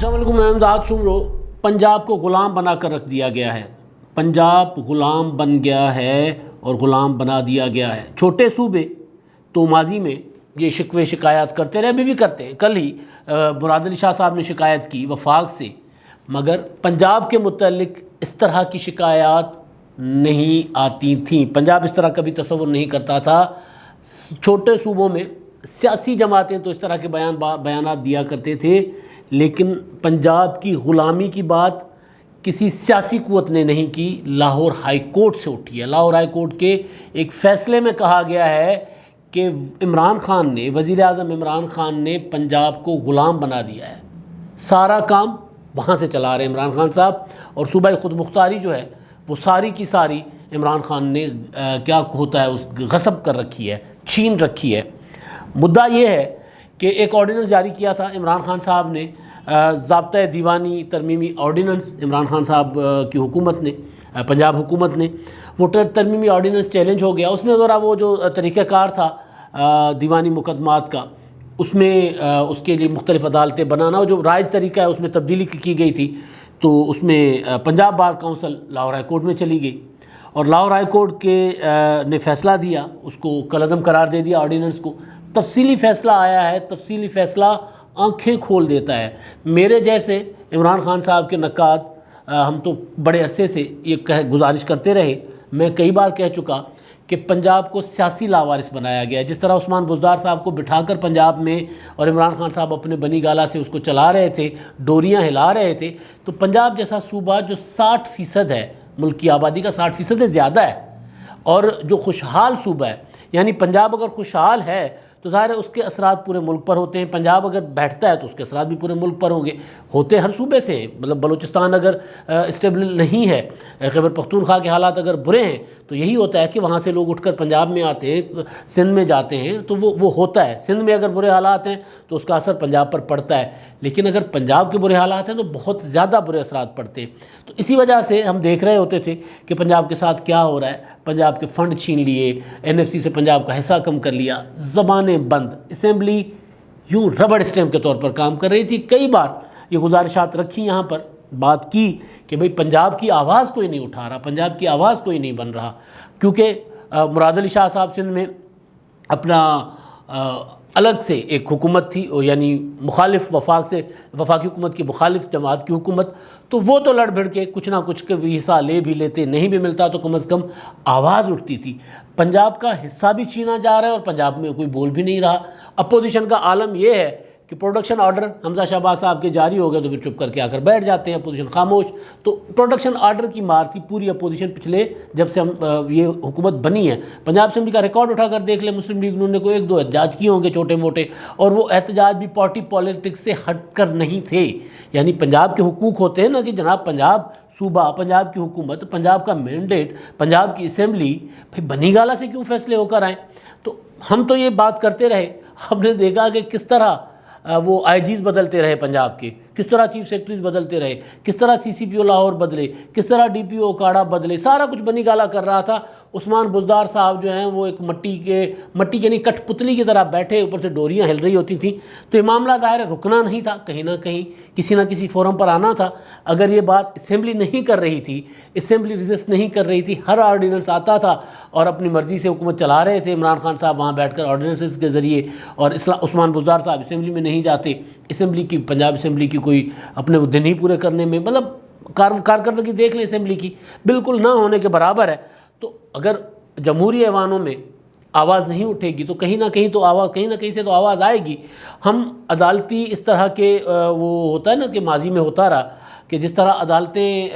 السلام علیکم، میں امداد شمرو۔ پنجاب کو غلام بنا کر رکھ دیا گیا ہے، پنجاب غلام بن گیا ہے اور غلام بنا دیا گیا ہے۔ چھوٹے صوبے تو ماضی میں یہ شکوے شکایات کرتے رہے، ابھی بھی کرتے ہیں۔ کل ہی مراد علی شاہ صاحب نے شکایت کی وفاق سے، مگر پنجاب کے متعلق اس طرح کی شکایات نہیں آتی تھیں۔ پنجاب اس طرح کبھی تصور نہیں کرتا تھا۔ چھوٹے صوبوں میں سیاسی جماعتیں تو اس طرح کے بیانات دیا کرتے تھے، لیکن پنجاب کی غلامی کی بات کسی سیاسی قوت نے نہیں کی، لاہور ہائی کورٹ سے اٹھی ہے۔ لاہور ہائی کورٹ کے ایک فیصلے میں کہا گیا ہے کہ عمران خان نے، وزیر اعظم عمران خان نے پنجاب کو غلام بنا دیا ہے، سارا کام وہاں سے چلا رہے ہیں عمران خان صاحب، اور صوبہ خود مختاری جو ہے وہ ساری کی ساری عمران خان نے کیا ہوتا ہے اس غصب کر رکھی ہے، چھین رکھی ہے۔ مدعا یہ ہے کہ ایک آرڈیننس جاری کیا تھا عمران خان صاحب نے، ضابطۂ دیوانی ترمیمی آرڈیننس عمران خان صاحب کی حکومت نے، پنجاب حکومت نے، وہ ترمیمی آرڈیننس چیلنج ہو گیا۔ اس میں ذرا وہ جو طریقہ کار تھا دیوانی مقدمات کا، اس میں اس کے لیے مختلف عدالتیں بنانا، جو رائج طریقہ ہے اس میں تبدیلی کی گئی تھی، تو اس میں Punjab bar council Lahore high court میں چلی گئی، اور لاہور ہائی کورٹ کے نے فیصلہ دیا، اس کو کالعدم قرار دے دیا آرڈیننس کو۔ تفصیلی فیصلہ آیا ہے، تفصیلی فیصلہ آنکھیں کھول دیتا ہے۔ میرے جیسے عمران خان صاحب کے نقاد، ہم تو بڑے عرصے سے یہ گزارش کرتے رہے، میں کئی بار کہہ چکا کہ پنجاب کو سیاسی لاوارث بنایا گیا ہے۔ جس طرح عثمان بزدار صاحب کو بٹھا کر پنجاب میں، اور عمران خان صاحب اپنے بنی گالہ سے اس کو چلا رہے تھے، ڈوریاں ہلا رہے تھے، تو پنجاب جیسا صوبہ جو 60% ہے، ملک کی آبادی کا 60% سے زیادہ ہے، اور جو خوشحال صوبہ ہے، یعنی پنجاب اگر خوشحال ہے تو ظاہر ہے اس کے اثرات پورے ملک پر ہوتے ہیں، پنجاب اگر بیٹھتا ہے تو اس کے اثرات بھی پورے ملک پر ہوں گے، ہوتے ہر صوبے سے ہیں۔ مطلب بلوچستان اگر اسٹیبل نہیں ہے، خیبر پختونخوا کے حالات اگر برے ہیں، تو یہی ہوتا ہے کہ وہاں سے لوگ اٹھ کر پنجاب میں آتے ہیں، سندھ میں جاتے ہیں، تو وہ ہوتا ہے۔ سندھ میں اگر برے حالات ہیں تو اس کا اثر پنجاب پر پڑتا ہے، لیکن اگر پنجاب کے برے حالات ہیں تو بہت زیادہ برے اثرات پڑتے ہیں۔ تو اسی وجہ سے ہم دیکھ رہے ہوتے تھے کہ پنجاب کے ساتھ کیا ہو رہا ہے، پنجاب کے فنڈ چھین لیے، NFC سے پنجاب کا حصہ کم کر لیا، زبانیں بند، اسمبلی یوں ربڑ اسٹیمپ کے طور پر کام کر رہی تھی۔ کئی بار یہ گزارشات رکھی، یہاں پر بات کی کہ بھئی پنجاب کی آواز کوئی نہیں اٹھا رہا، پنجاب کی آواز کوئی نہیں بن رہا، کیونکہ مراد علی شاہ صاحب سندھ میں اپنا الگ سے ایک حکومت تھی، یعنی مخالف وفاق سے، وفاقی حکومت کی مخالف جماعت کی حکومت، تو وہ تو لڑ بھڑ کے کچھ نہ کچھ کبھی حصہ لے بھی لیتے، نہیں بھی ملتا تو کم از کم آواز اٹھتی تھی۔ پنجاب کا حصہ بھی چھینا جا رہا ہے اور پنجاب میں کوئی بول بھی نہیں رہا۔ اپوزیشن کا عالم یہ ہے کہ پروڈکشن آرڈر حمزہ شہباز صاحب کے جاری ہو گئے تو پھر چپ کر کے آ کر بیٹھ جاتے ہیں، اپوزیشن خاموش۔ تو پروڈکشن آرڈر کی مار تھی پوری اپوزیشن پچھلے، جب سے یہ حکومت بنی ہے۔ پنجاب اسمبلی کا ریکارڈ اٹھا کر دیکھ لیں، مسلم لیگ نے کوئی 1-2 احتجاج کیے ہوں گے چھوٹے موٹے، اور وہ احتجاج بھی پارٹی پالیٹکس سے ہٹ کر نہیں تھے۔ یعنی پنجاب کے حقوق ہوتے ہیں نا کہ جناب پنجاب صوبہ، پنجاب کی حکومت، پنجاب کا مینڈیٹ، پنجاب کی اسمبلی، بھائی بنی گالہ سے کیوں فیصلے ہو کر آئیں؟ تو ہم تو یہ بات کرتے رہے، ہم نے دیکھا کہ کس طرح وہ IGs بدلتے رہے پنجاب کے، کس طرح چیف سیکرٹریز بدلتے رہے، کس طرح CCPO لاہور بدلے، کس طرح DPO اکاڑا بدلے، سارا کچھ بنی گالہ کر رہا تھا۔ عثمان بزدار صاحب جو ہیں وہ ایک مٹی کے نہیں کٹ پتلی کی طرح بیٹھے، اوپر سے ڈوریاں ہل رہی ہوتی تھیں۔ تو یہ معاملہ ظاہر ہے رکنا نہیں تھا، کہیں نہ کہیں کسی نہ کسی فورم پر آنا تھا۔ اگر یہ بات اسمبلی نہیں کر رہی تھی، اسمبلی ریزسٹ نہیں کر رہی تھی، ہر آرڈیننس آتا تھا اور اپنی مرضی سے حکومت چلا رہے تھے عمران خان صاحب وہاں بیٹھ کر آرڈیننسز کے ذریعے، اور عثمان بزدار صاحب اسمبلی میں نہیں جاتے، اسمبلی کی، پنجاب اسمبلی کی کوئی اپنے دن ہی پورے کرنے میں، مطلب کارکردگی دیکھ لیں اسمبلی کی، بالکل نہ ہونے کے برابر ہے۔ تو اگر جمہوری ایوانوں میں آواز نہیں اٹھے گی تو کہیں نہ کہیں تو آواز، کہیں نہ کہیں سے تو آواز آئے گی۔ ہم عدالتی اس طرح کے وہ ہوتا ہے نا کہ ماضی میں ہوتا رہا کہ جس طرح عدالتیں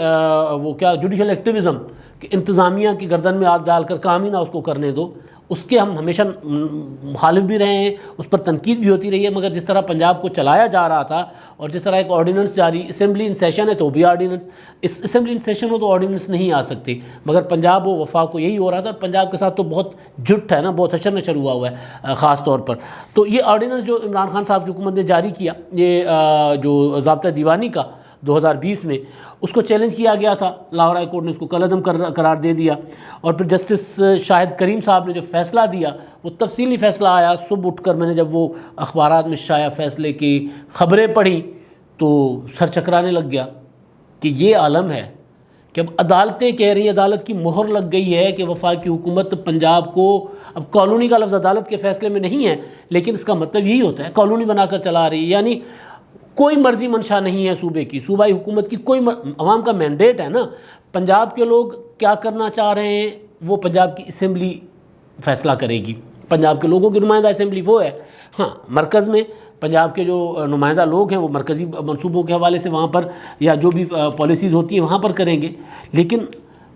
وہ کیا جوڈیشل ایکٹیویزم کہ انتظامیہ کی گردن میں ہاتھ ڈال کر کام ہی نہ اس کو کرنے دو، اس کے ہم ہمیشہ مخالف بھی رہے ہیں، اس پر تنقید بھی ہوتی رہی ہے، مگر جس طرح پنجاب کو چلایا جا رہا تھا، اور جس طرح ایک آرڈیننس جاری، اسمبلی ان سیشن ہے تو بھی آرڈیننس، اسمبلی ان سیشن ہو تو آرڈیننس نہیں آ سکتے، مگر پنجاب و وفاق کو یہی ہو رہا تھا۔ پنجاب کے ساتھ تو بہت جٹ ہے نا، بہت حشر نشر ہوا ہوا ہے خاص طور پر۔ تو یہ آرڈیننس جو عمران خان صاحب کی حکومت نے جاری کیا، یہ جو ضابطہ دیوانی کا 2020 میں، اس کو چیلنج کیا گیا تھا، لاہور ہائی کورٹ نے اس کو کالعدم قرار دے دیا، اور پھر جسٹس شاہد کریم صاحب نے جو فیصلہ دیا، وہ تفصیلی فیصلہ آیا۔ صبح اٹھ کر میں نے جب وہ اخبارات میں شائع فیصلے کی خبریں پڑھی تو سر چکرانے لگ گیا کہ یہ عالم ہے کہ اب عدالتیں کہہ رہی ہیں، عدالت کی مہر لگ گئی ہے کہ وفاقی حکومت پنجاب کو، اب کالونی کا لفظ عدالت کے فیصلے میں نہیں ہے لیکن اس کا مطلب یہی ہوتا ہے، کالونی بنا کر چلا رہی ہے، یعنی کوئی مرضی منشا نہیں ہے صوبے کی، صوبائی حکومت کی کوئی عوام کا مینڈیٹ ہے نا، پنجاب کے لوگ کیا کرنا چاہ رہے ہیں وہ پنجاب کی اسمبلی فیصلہ کرے گی، پنجاب کے لوگوں کی نمائندہ اسمبلی وہ ہے۔ ہاں مرکز میں پنجاب کے جو نمائندہ لوگ ہیں وہ مرکزی منصوبوں کے حوالے سے وہاں پر یا جو بھی پالیسیز ہوتی ہیں وہاں پر کریں گے، لیکن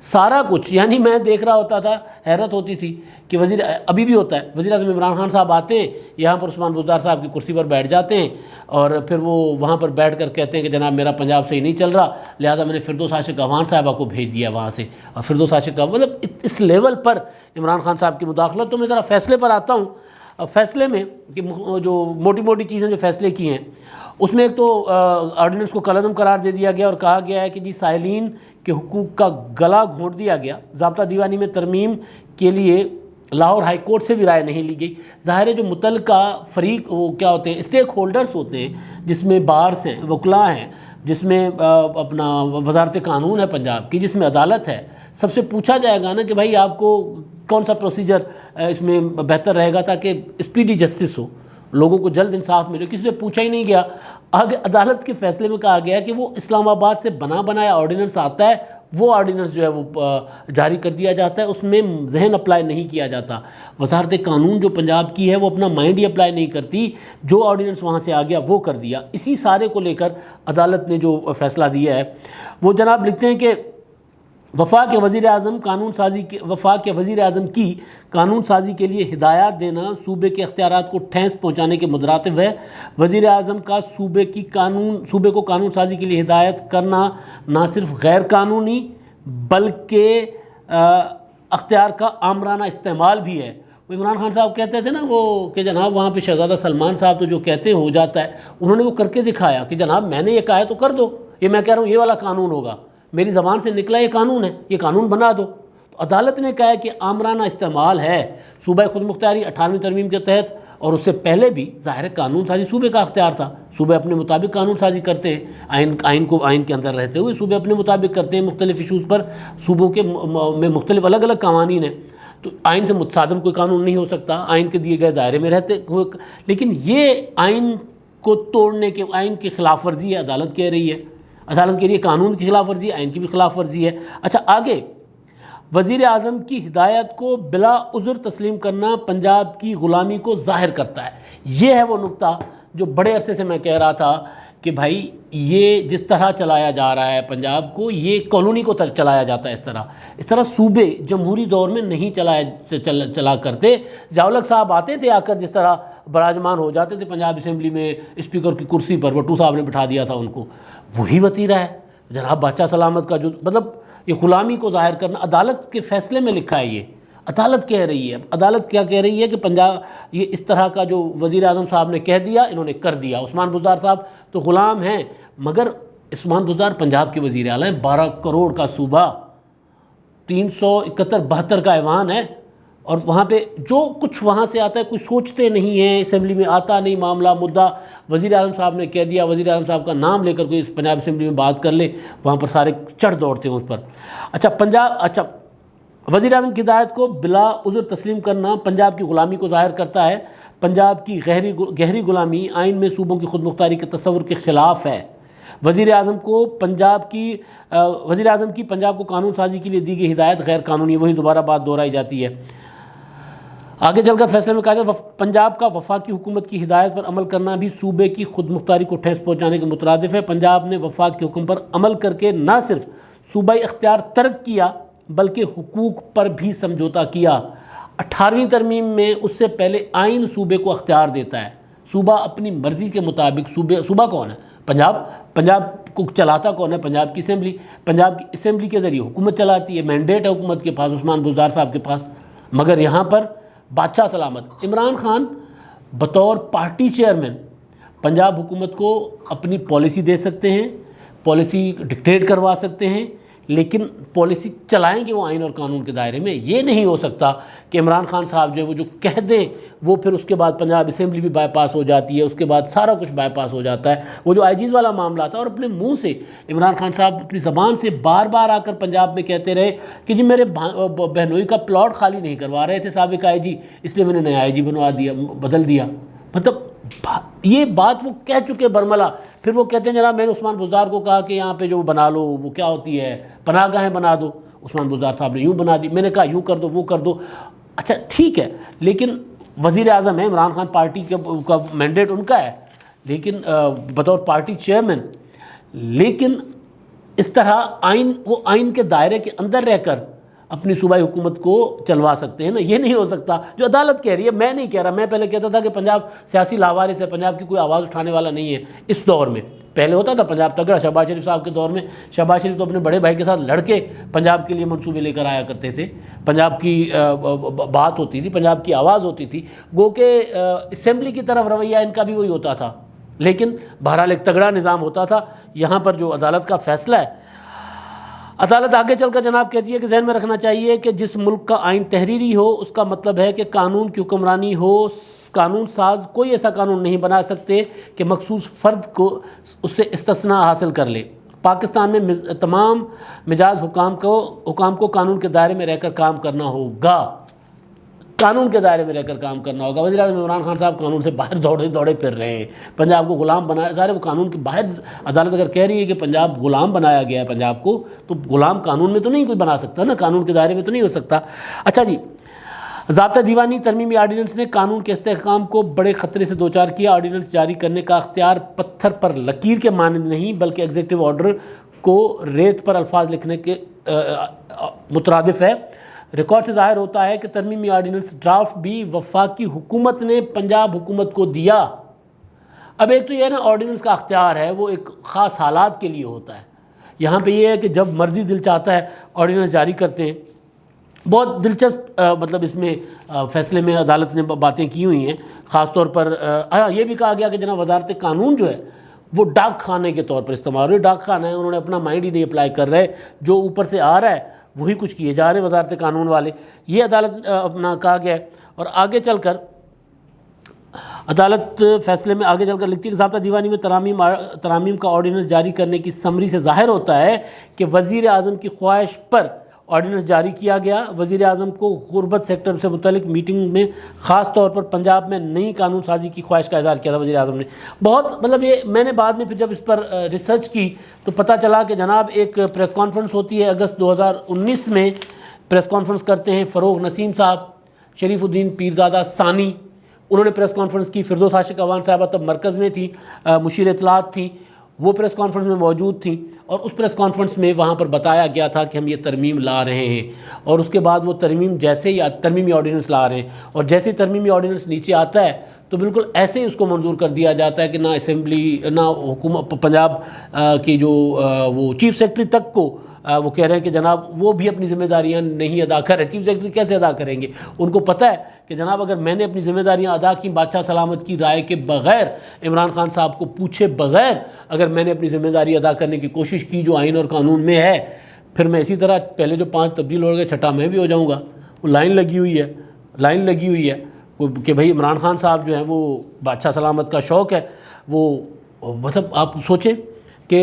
سارا کچھ، یعنی میں دیکھ رہا ہوتا تھا، حیرت ہوتی تھی کہ ابھی بھی ہوتا ہے، وزیر اعظم عمران خان صاحب آتے ہیں یہاں پر عثمان بزدار صاحب کی کرسی پر بیٹھ جاتے ہیں اور پھر وہ وہاں پر بیٹھ کر کہتے ہیں کہ جناب میرا پنجاب صحیح نہیں چل رہا، لہٰذا میں نے فردوس عاشق اعوان صاحبہ کو بھیج دیا وہاں سے، اور فردوس عاشق مطلب اس لیول پر عمران خان صاحب کی مداخلت۔ تو میں ذرا فیصلے پر آتا ہوں، فیصلے میں کہ جو موٹی موٹی چیزیں جو فیصلے کی ہیں اس میں ایک تو آرڈیننس کو کالعدم قرار دے دیا گیا اور کہا گیا ہے کہ جی سائلین کے حقوق کا گلا گھونٹ دیا گیا، ضابطہ دیوانی میں ترمیم کے لیے لاہور ہائی کورٹ سے بھی رائے نہیں لی گئی۔ ظاہر ہے جو متعلقہ فریق وہ کیا ہوتے ہیں، اسٹیک ہولڈرز ہوتے ہیں، جس میں بارس ہیں، وکلاء ہیں، جس میں اپنا وزارت قانون ہے پنجاب کی، جس میں عدالت ہے، سب سے پوچھا جائے گا نا کہ بھائی آپ کو کون سا پروسیجر اس میں بہتر رہے گا تاکہ اسپیڈی جسٹس ہو، لوگوں کو جلد انصاف ملے، کسی سے پوچھا ہی نہیں گیا۔ آگے عدالت کے فیصلے میں کہا گیا کہ وہ اسلام آباد سے بنا بنایا آرڈیننس آتا ہے، وہ آرڈیننس جو ہے وہ جاری کر دیا جاتا ہے، اس میں ذہن اپلائی نہیں کیا جاتا۔ وزارت قانون جو پنجاب کی ہے وہ اپنا مائنڈ ہی اپلائی نہیں کرتی، جو آرڈیننس وہاں سے آ گیا وہ کر دیا۔ اسی سارے کو لے کر عدالت نے جو فیصلہ دیا ہے وہ جناب لکھتے ہیں کہ وفاق وزیر اعظم کی قانون سازی کے لیے ہدایات دینا صوبے کے اختیارات کو ٹھیس پہنچانے کے مترادف ہے۔ وزیر اعظم کا صوبے کو قانون سازی کے لیے ہدایت کرنا نہ صرف غیر قانونی بلکہ اختیار کا آمرانہ استعمال بھی ہے۔ وہ عمران خان صاحب کہتے تھے نا وہ کہ جناب وہاں پہ شہزادہ سلمان صاحب تو جو کہتے ہیں ہو جاتا ہے، انہوں نے وہ کر کے دکھایا کہ جناب میں نے یہ کہا ہے تو کر دو، یہ میں کہہ رہا ہوں یہ والا قانون ہوگا، میری زبان سے نکلا یہ قانون ہے، یہ قانون بنا دو۔ تو عدالت نے کہا ہے کہ آمرانہ استعمال ہے، صوبہ خود مختاری 18ویں ترمیم کے تحت، اور اس سے پہلے بھی ظاہر قانون سازی صوبے کا اختیار تھا، صوبے اپنے مطابق قانون سازی کرتے ہیں، آئین کے اندر رہتے ہوئے صوبے اپنے مطابق کرتے ہیں، مختلف ایشوز پر صوبوں کے میں مختلف الگ الگ قوانین ہیں، تو آئین سے متصادم کوئی قانون نہیں ہو سکتا، آئین کے دیے گئے دائرے میں رہتے ہوئے، لیکن یہ آئین کو توڑنے کے، آئین کی خلاف ورزی ہے، عدالت کہہ رہی ہے، عدالت کے لیے قانون کی خلاف ورزی ہے، آئین کی بھی خلاف ورزی ہے۔ اچھا آگے، وزیر اعظم کی ہدایت کو بلا عذر تسلیم کرنا پنجاب کی غلامی کو ظاہر کرتا ہے۔ یہ ہے وہ نقطہ جو بڑے عرصے سے میں کہہ رہا تھا کہ بھائی یہ جس طرح چلایا جا رہا ہے پنجاب کو، یہ کالونی کو چلایا جاتا ہے، اس طرح صوبے جمہوری دور میں نہیں چلا کرتے۔ ضیاء الحق صاحب آتے تھے، آ کر جس طرح براجمان ہو جاتے تھے پنجاب اسمبلی میں اسپیکر کی کرسی پر، وٹو صاحب نے بٹھا دیا تھا ان کو، وہی وتیرہ ہے جناب بادشاہ سلامت کا، جو مطلب یہ غلامی کو ظاہر کرنا۔ عدالت کے فیصلے میں لکھا ہے، یہ عدالت کہہ رہی ہے۔ عدالت کیا کہہ رہی ہے کہ پنجاب یہ اس طرح کا جو وزیر اعظم صاحب نے کہہ دیا انہوں نے کر دیا۔ عثمان بزدار صاحب تو غلام ہیں، مگر عثمان بزدار پنجاب کے وزیر اعلیٰ ہیں، 12 کروڑ کا صوبہ، 371-72 کا ایوان ہے، اور وہاں پہ جو کچھ وہاں سے آتا ہے کوئی سوچتے نہیں ہیں، اسمبلی میں آتا نہیں معاملہ مدعا، وزیر اعظم صاحب نے کہہ دیا، وزیر اعظم صاحب کا نام لے کر کوئی پنجاب اسمبلی میں بات کر لے، وہاں پر سارے چڑھ دوڑتے ہیں اس پر۔ اچھا وزیر اعظم کی ہدایت کو بلا عذر تسلیم کرنا پنجاب کی غلامی کو ظاہر کرتا ہے۔ پنجاب کی گہری غلامی آئین میں صوبوں کی خود مختاری کے تصور کے خلاف ہے۔ وزیر اعظم کی پنجاب کو قانون سازی کے لیے دی گئی ہدایت غیر قانونی، وہی دوبارہ بات دہرائی جاتی ہے۔ آگے چل کر فیصلے میں کہا جائے پنجاب کا وفاقی حکومت کی ہدایت پر عمل کرنا بھی صوبے کی خود مختاری کو ٹھیس پہنچانے کے مترادف ہے۔ پنجاب نے وفاق کے حکم پر عمل کر کے نہ صرف صوبائی اختیار ترک کیا بلکہ حقوق پر بھی سمجھوتا کیا۔ 18ویں ترمیم میں اس سے پہلے آئین صوبے کو اختیار دیتا ہے، صوبہ اپنی مرضی کے مطابق، صوبہ کون ہے؟ پنجاب کو چلاتا کون ہے؟ پنجاب کی اسمبلی، پنجاب کی اسمبلی کے ذریعے حکومت چلاتی ہے، مینڈیٹ ہے حکومت کے پاس، عثمان بزدار صاحب کے پاس۔ مگر یہاں پر بادشاہ سلامت عمران خان بطور پارٹی چیئرمین پنجاب حکومت کو اپنی پالیسی دے سکتے ہیں، پالیسی ڈکٹیٹ کروا سکتے ہیں، لیکن پالیسی چلائیں گے وہ آئین اور قانون کے دائرے میں. یہ نہیں ہو سکتا کہ عمران خان صاحب جو ہے وہ جو کہہ دیں وہ پھر اس کے بعد پنجاب اسمبلی بھی بائی پاس ہو جاتی ہے, اس کے بعد سارا کچھ بائی پاس ہو جاتا ہے. وہ جو آئی جیز والا معاملہ تھا, اور اپنے منہ سے عمران خان صاحب اپنی زبان سے بار بار آ کر پنجاب میں کہتے رہے کہ جی میرے بہنوئی کا پلاٹ خالی نہیں کروا رہے تھے سابق آئی جی, اس لیے میں نے نیا آئی جی بنوا دیا, بدل دیا. مطلب یہ بات وہ کہہ چکے برملا. پھر وہ کہتے ہیں جناب میں نے عثمان بزدار کو کہا کہ یہاں پہ جو بنا لو وہ کیا ہوتی ہے پناہ گاہیں بنا دو. عثمان بزدار صاحب نے یوں بنا دی, میں نے کہا یوں کر دو وہ کر دو. اچھا ٹھیک ہے, لیکن وزیر اعظم ہے عمران خان, پارٹی کا مینڈیٹ ان کا ہے, لیکن بطور پارٹی چیئرمین, لیکن اس طرح وہ آئین کے دائرے کے اندر رہ کر اپنی صوبائی حکومت کو چلوا سکتے ہیں نا. یہ نہیں ہو سکتا جو عدالت کہہ رہی ہے, میں نہیں کہہ رہا. میں پہلے کہتا تھا کہ پنجاب سیاسی لاوارث ہے, پنجاب کی کوئی آواز اٹھانے والا نہیں ہے اس دور میں. پہلے ہوتا تھا پنجاب تگڑا, شہباز شریف صاحب کے دور میں شہباز شریف تو اپنے بڑے بھائی کے ساتھ لڑ کے پنجاب کے لیے منصوبے لے کر آیا کرتے تھے. پنجاب کی بات ہوتی تھی, پنجاب کی آواز ہوتی تھی. گو کہ اسمبلی کی طرف رویہ ان کا بھی وہی ہوتا تھا, لیکن بہرحال ایک تگڑا نظام ہوتا تھا. یہاں پر جو عدالت کا فیصلہ ہے, عدالت آگے چل کر جناب کہتی ہے کہ ذہن میں رکھنا چاہیے کہ جس ملک کا آئین تحریری ہو اس کا مطلب ہے کہ قانون کی حکمرانی ہو. قانون ساز کوئی ایسا قانون نہیں بنا سکتے کہ مخصوص فرد کو اس سے استثناء حاصل کر لے. پاکستان میں تمام مجاز حکام کو قانون کے دائرے میں رہ کر کام کرنا ہوگا. قانون کے دائرے میں رہ کر کام کرنا ہوگا. وزیر اعظم عمران خان صاحب قانون سے باہر دوڑے پھر رہے ہیں, پنجاب کو غلام بنایا. سارے وہ قانون کے باہر. عدالت اگر کہہ رہی ہے کہ پنجاب غلام بنایا گیا ہے پنجاب کو, تو غلام قانون میں تو نہیں کوئی بنا سکتا نا, قانون کے دائرے میں تو نہیں ہو سکتا. اچھا جی, ضابطہ دیوانی ترمیمی آرڈیننس نے قانون کے استحکام کو بڑے خطرے سے دوچار کیا. آرڈیننس جاری کرنے کا اختیار پتھر پر لکیر کے مانند نہیں بلکہ ایگزیکٹو آرڈر کو ریت پر الفاظ لکھنے کے مترادف ہے. ریکارڈ سے ظاہر ہوتا ہے کہ ترمیمی آرڈیننس ڈرافٹ بھی وفاقی حکومت نے پنجاب حکومت کو دیا. اب ایک تو یہ ہے نا, آرڈیننس کا اختیار ہے وہ ایک خاص حالات کے لیے ہوتا ہے. یہاں پہ یہ ہے کہ جب مرضی دل چاہتا ہے آرڈیننس جاری کرتے ہیں. بہت دلچسپ مطلب اس میں فیصلے میں عدالت نے باتیں کی ہوئی ہیں. خاص طور پر یہ بھی کہا گیا کہ جناب وزارت قانون جو ہے وہ ڈاک خانے کے طور پر استعمال ہو رہی ہے. ڈاک خانہ ہے, انہوں نے اپنا مائنڈ ہی نہیں اپلائی کر رہے, جو اوپر سے آ رہا ہے وہی کچھ کیے جا رہے ہیں وزارت قانون والے. یہ عدالت اپنا کہا گیا ہے. اور آگے چل کر عدالت فیصلے میں آگے چل کر لکھتی ہے کہ ضابطہ دیوانی میں ترامیم کا آرڈیننس جاری کرنے کی سمری سے ظاہر ہوتا ہے کہ وزیر اعظم کی خواہش پر آرڈیننس جاری کیا گیا. وزیر اعظم کو غربت سیکٹر سے متعلق میٹنگ میں خاص طور پر پنجاب میں نئی قانون سازی کی خواہش کا اظہار کیا تھا وزیر اعظم نے. بہت مطلب یہ میں نے بعد میں پھر جب اس پر ریسرچ کی تو پتہ چلا کہ جناب ایک پریس کانفرنس ہوتی ہے اگست 2019 میں. پریس کانفرنس کرتے ہیں فروغ نسیم صاحب, شریف الدین پیرزادہ ثانی, انہوں نے پریس کانفرنس کی. فردوس عاشق اوان صاحبہ تب مرکز میں تھی, مشیر اطلاعات تھی, وہ پریس کانفرنس میں موجود تھیں. اور اس پریس کانفرنس میں وہاں پر بتایا گیا تھا کہ ہم یہ ترمیم لا رہے ہیں. اور اس کے بعد وہ ترمیم جیسے ہی ترمیمی آرڈیننس لا رہے ہیں, اور جیسے ہی ترمیمی آرڈیننس نیچے آتا ہے تو بالکل ایسے ہی اس کو منظور کر دیا جاتا ہے کہ نہ اسمبلی نہ حکومت پنجاب کی جو وہ چیف سیکرٹری تک کو وہ کہہ رہے ہیں کہ جناب وہ بھی اپنی ذمہ داریاں نہیں ادا کر رہے. چیف سیکرٹری کیسے ادا کریں گے؟ ان کو پتہ ہے کہ جناب اگر میں نے اپنی ذمہ داریاں ادا کی بادشاہ سلامت کی رائے کے بغیر, عمران خان صاحب کو پوچھے بغیر اگر میں نے اپنی ذمہ داری ادا کرنے کی کوشش کی جو آئین اور قانون میں ہے, پھر میں اسی طرح پہلے جو 5 تبدیل ہو گئے چھٹا میں بھی ہو جاؤں گا. وہ لائن لگی ہوئی ہے کہ بھئی عمران خان صاحب جو ہیں وہ بادشاہ سلامت کا شوق ہے. وہ مطلب آپ سوچیں کہ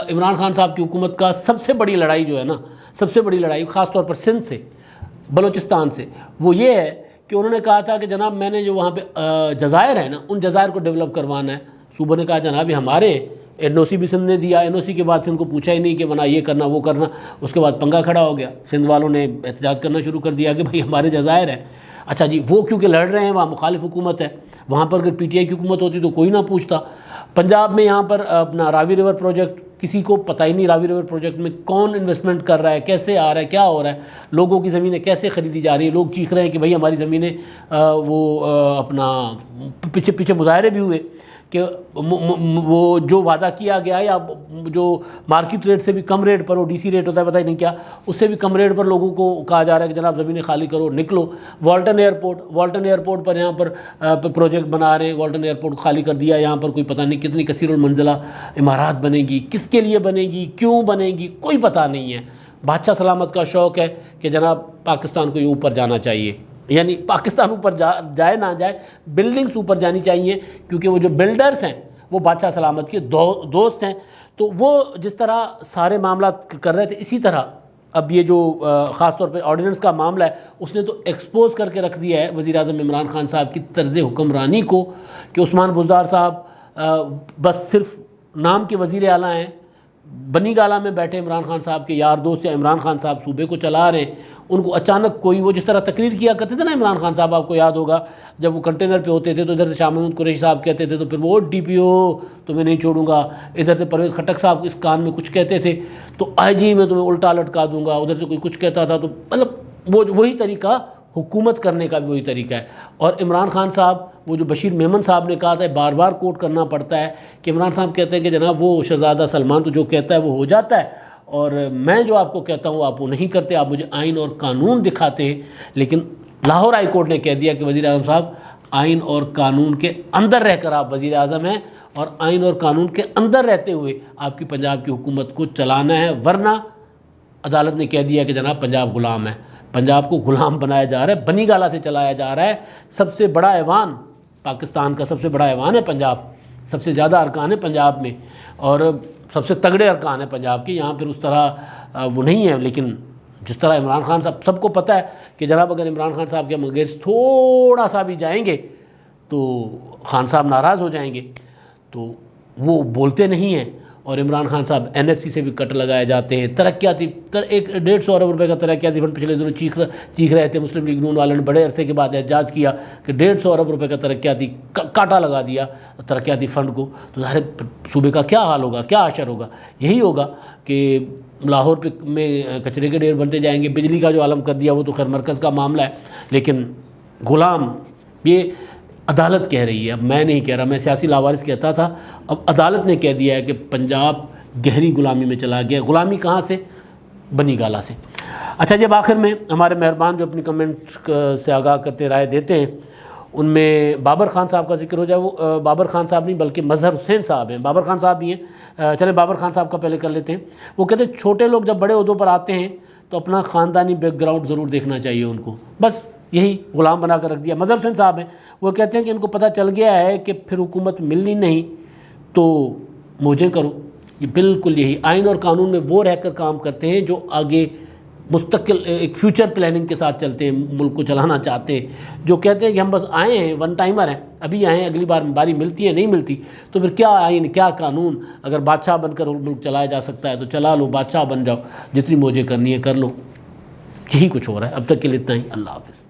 عمران خان صاحب کی حکومت کا سب سے بڑی لڑائی جو ہے نا, سب سے بڑی لڑائی خاص طور پر سندھ سے بلوچستان سے وہ یہ ہے کہ انہوں نے کہا تھا کہ جناب میں نے جو وہاں پہ جزائر ہیں نا ان جزائر کو ڈیولپ کروانا ہے. صوبوں نے کہا جناب یہ ہمارے NOC بھی سندھ نے دیا, NOC کے بعد سندھ کو پوچھا ہی نہیں کہ بنا یہ کرنا وہ کرنا. اس کے بعد پنگا کھڑا ہو گیا, سندھ والوں نے احتجاج کرنا شروع کر دیا کہ بھائی ہمارے جزائر ہیں. اچھا جی, وہ کیونکہ لڑ رہے ہیں وہاں مخالف حکومت ہے, وہاں پر اگر PTI کی حکومت ہوتی تو کوئی نہ پوچھتا. پنجاب میں یہاں پر اپنا راوی ریور پروجیکٹ, کسی کو پتہ ہی نہیں راوی ریور پروجیکٹ میں کون انویسٹمنٹ کر رہا ہے, کیسے آ رہا ہے, کیا ہو رہا ہے, لوگوں کی زمینیں کیسے خریدی جا رہی ہیں. لوگ چیخ رہے ہیں کہ بھائی ہماری زمینیں, وہ اپنا پیچھے مظاہرے بھی ہوئے کہ وہ جو وعدہ کیا گیا یا جو مارکیٹ ریٹ سے بھی کم ریٹ پر، وہ ڈی سی ریٹ ہوتا ہے پتہ ہی نہیں کیا، اس سے بھی کم ریٹ پر لوگوں کو کہا جا رہا ہے کہ جناب زمینیں خالی کرو نکلو. والٹن ایئرپورٹ پر یہاں پر پروجیکٹ بنا رہے ہیں، والٹن ایئرپورٹ خالی کر دیا، یہاں پر کوئی پتہ نہیں کتنی کثیر المنزلہ عمارات بنے گی، کس کے لیے بنے گی، کیوں بنے گی، کوئی پتہ نہیں ہے. بادشاہ سلامت کا شوق ہے کہ جناب پاکستان کو یہ اوپر جانا چاہیے، یعنی پاکستان اوپر جائے نہ جائے، بلڈنگز اوپر جانی چاہیے، کیونکہ وہ جو بلڈرز ہیں وہ بادشاہ سلامت کے دوست ہیں. تو وہ جس طرح سارے معاملات کر رہے تھے، اسی طرح اب یہ جو خاص طور پہ آرڈیننس کا معاملہ ہے، اس نے تو ایکسپوز کر کے رکھ دیا ہے وزیر اعظم عمران خان صاحب کی طرز حکمرانی کو، کہ عثمان بزدار صاحب بس صرف نام کے وزیر اعلیٰ ہیں، بنی گالہ میں بیٹھے عمران خان صاحب کے یار دوست، یا عمران خان صاحب صوبے کو چلا رہے ہیں. ان کو اچانک کوئی، وہ جس طرح تقریر کیا کرتے تھے نا عمران خان صاحب، آپ کو یاد ہوگا جب وہ کنٹینر پہ ہوتے تھے تو ادھر سے شاہ محمود قریشی صاحب کہتے تھے تو پھر وہ ڈی پی او تمہیں نہیں چھوڑوں گا، ادھر سے پرویز خٹک صاحب اس کان میں کچھ کہتے تھے تو آئی جی میں تمہیں الٹا لٹکا دوں گا، ادھر سے کوئی کچھ کہتا تھا تو مطلب وہی طریقہ حکومت کرنے کا بھی وہی طریقہ ہے. اور عمران خان صاحب، وہ جو بشیر میمن صاحب نے کہا تھا، بار بار کوٹ کرنا پڑتا ہے کہ عمران صاحب کہتے ہیں کہ جناب وہ شہزادہ سلمان تو جو کہتا ہے وہ ہو جاتا ہے، اور میں جو آپ کو کہتا ہوں آپ وہ نہیں کرتے، آپ مجھے آئین اور قانون دکھاتے ہیں. لیکن لاہور ہائی کورٹ نے کہہ دیا کہ وزیر اعظم صاحب آئین اور قانون کے اندر رہ کر آپ وزیر اعظم ہیں، اور آئین اور قانون کے اندر رہتے ہوئے آپ کی پنجاب کی حکومت کو چلانا ہے، ورنہ عدالت نے کہہ دیا کہ جناب پنجاب غلام ہے، پنجاب کو غلام بنایا جا رہا ہے، بنی گالہ سے چلایا جا رہا ہے. سب سے بڑا ایوان پاکستان کا، سب سے بڑا ایوان ہے پنجاب، سب سے زیادہ ارکان ہے پنجاب میں، اور سب سے تگڑے ارکان ہیں پنجاب کے. یہاں پھر اس طرح وہ نہیں ہے، لیکن جس طرح عمران خان صاحب، سب کو پتہ ہے کہ جناب اگر عمران خان صاحب کے اگینسٹ تھوڑا سا بھی جائیں گے تو خان صاحب ناراض ہو جائیں گے، تو وہ بولتے نہیں ہیں. اور عمران خان صاحب این ایف سی سے بھی کٹ لگائے جاتے ہیں. ترقیاتی 150 ارب روپے کا ترقیاتی فنڈ پچھلے دنوں چیخ رہے تھے. مسلم لیگ نون والوں نے بڑے عرصے کے بعد احتجاج کیا کہ 150 ارب روپے کا ترقیاتی کاٹا لگا دیا ترقیاتی فنڈ کو. تو ظاہر صوبے کا کیا حال ہوگا، کیا حشر ہوگا؟ یہی ہوگا کہ لاہور میں کچرے کے ڈھیر بنتے جائیں گے. بجلی کا جو عالم کر دیا وہ تو خیر مرکز کا معاملہ ہے، لیکن غلام یہ عدالت کہہ رہی ہے، اب میں نہیں کہہ رہا، میں سیاسی لاوارث کہتا تھا، اب عدالت نے کہہ دیا ہے کہ پنجاب گہری غلامی میں چلا گیا. غلامی کہاں سے؟ بنی گالہ سے. اچھا جب آخر میں ہمارے مہربان جو اپنی کمنٹ سے آگاہ کرتے رائے دیتے ہیں، ان میں بابر خان صاحب کا ذکر ہو جائے. وہ بابر خان صاحب نہیں بلکہ مظہر حسین صاحب ہیں، بابر خان صاحب بھی ہیں. چلیں بابر خان صاحب کا پہلے کر لیتے ہیں. وہ کہتے ہیں چھوٹے لوگ جب بڑے عہدوں پر آتے ہیں تو اپنا خاندانی بیک گراؤنڈ ضرور دیکھنا چاہیے ان کو، بس یہی غلام بنا کر رکھ دیا. مظہر حسین صاحب ہیں، وہ کہتے ہیں کہ ان کو پتہ چل گیا ہے کہ پھر حکومت ملنی نہیں تو موجیں کرو. یہ بالکل یہی آئین اور قانون میں وہ رہ کر کام کرتے ہیں جو آگے مستقل ایک فیوچر پلاننگ کے ساتھ چلتے ہیں، ملک کو چلانا چاہتے ہیں. جو کہتے ہیں کہ ہم بس آئے ہیں، ون ٹائمر ہیں، ابھی آئے ہیں، اگلی بار باری ملتی ہے نہیں ملتی، تو پھر کیا آئین کیا قانون؟ اگر بادشاہ بن کر ملک چلایا جا سکتا ہے تو چلا لو، بادشاہ بن جاؤ، جتنی موجیں کرنی ہے کر لو. یہی کچھ ہو رہا ہے. اب تک کے لیے اتنا ہی. اللہ حافظ.